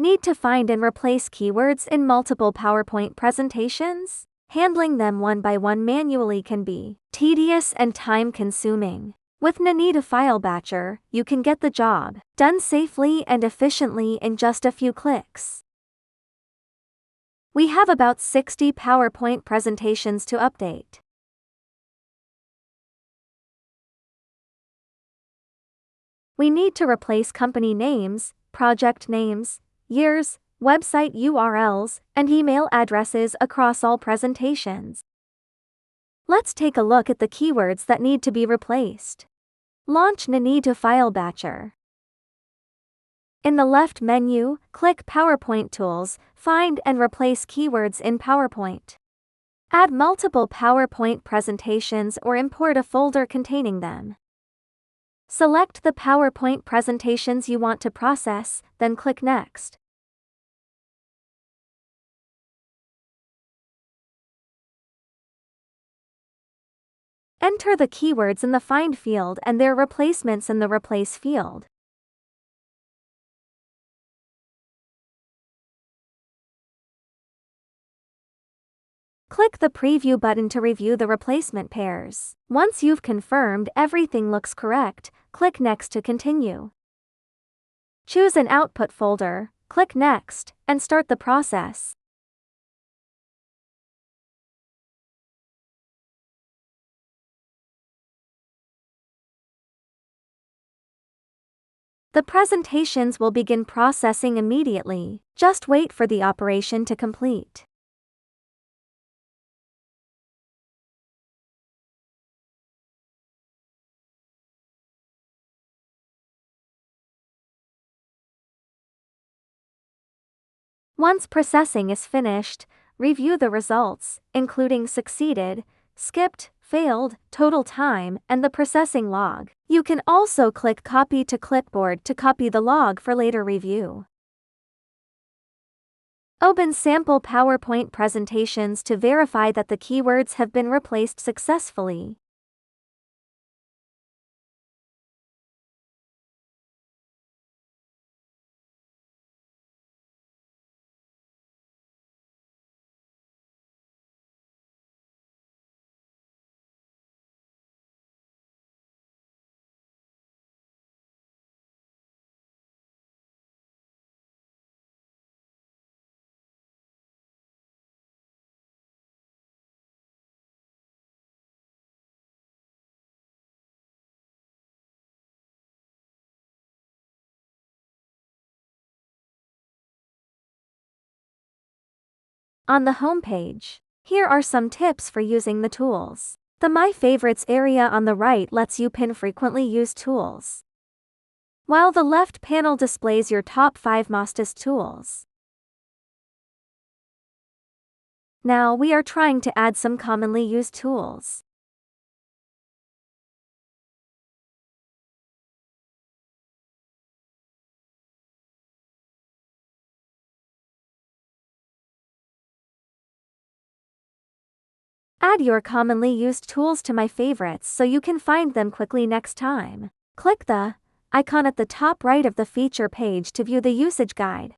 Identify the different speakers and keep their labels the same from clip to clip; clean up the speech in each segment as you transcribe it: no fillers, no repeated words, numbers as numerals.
Speaker 1: Need to find and replace keywords in multiple PowerPoint presentations? Handling them one by one manually can be tedious and time-consuming. With Ninetu File Batcher, you can get the job done safely and efficiently in just a few clicks. We have about 60 PowerPoint presentations to update. We need to replace company names, project names, years, website URLs, and email addresses across all presentations. Let's take a look at the keywords that need to be replaced. Launch Ninetu File Batcher. In the left menu, click PowerPoint Tools, find and replace keywords in PowerPoint. Add multiple PowerPoint presentations or import a folder containing them. Select the PowerPoint presentations you want to process, then click Next. Enter the keywords in the Find field and their replacements in the Replace field. Click the Preview button to review the replacement pairs. Once you've confirmed everything looks correct, click Next to continue. Choose an output folder, click Next, and start the process. The presentations will begin processing immediately. Just wait for the operation to complete. Once processing is finished, review the results, including succeeded, skipped, failed, total time, and the processing log. You can also click Copy to Clipboard to copy the log for later review. Open sample PowerPoint presentations to verify that the keywords have been replaced successfully. On the home page, here are some tips for using the tools. The My Favorites area on the right lets you pin frequently used tools, while the left panel displays your top 5 mostest tools. Now we are trying to add some commonly used tools. Add your commonly used tools to My Favorites so you can find them quickly next time. Click the icon at the top right of the feature page to view the usage guide.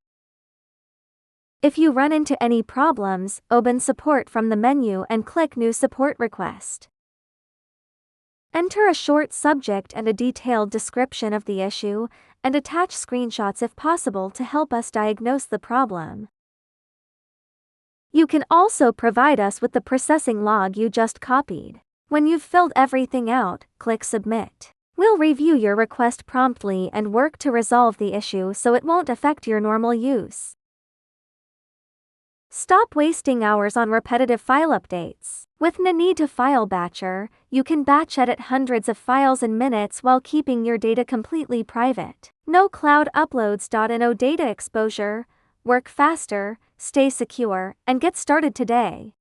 Speaker 1: If you run into any problems, open Support from the menu and click New Support Request. Enter a short subject and a detailed description of the issue, and attach screenshots if possible to help us diagnose the problem. You can also provide us with the processing log you just copied. When you've filled everything out, click Submit. We'll review your request promptly and work to resolve the issue so it won't affect your normal use. Stop wasting hours on repetitive file updates. With Ninetu File Batcher, you can batch edit hundreds of files in minutes while keeping your data completely private. No cloud uploads. No data exposure. Work faster, stay secure, and get started today.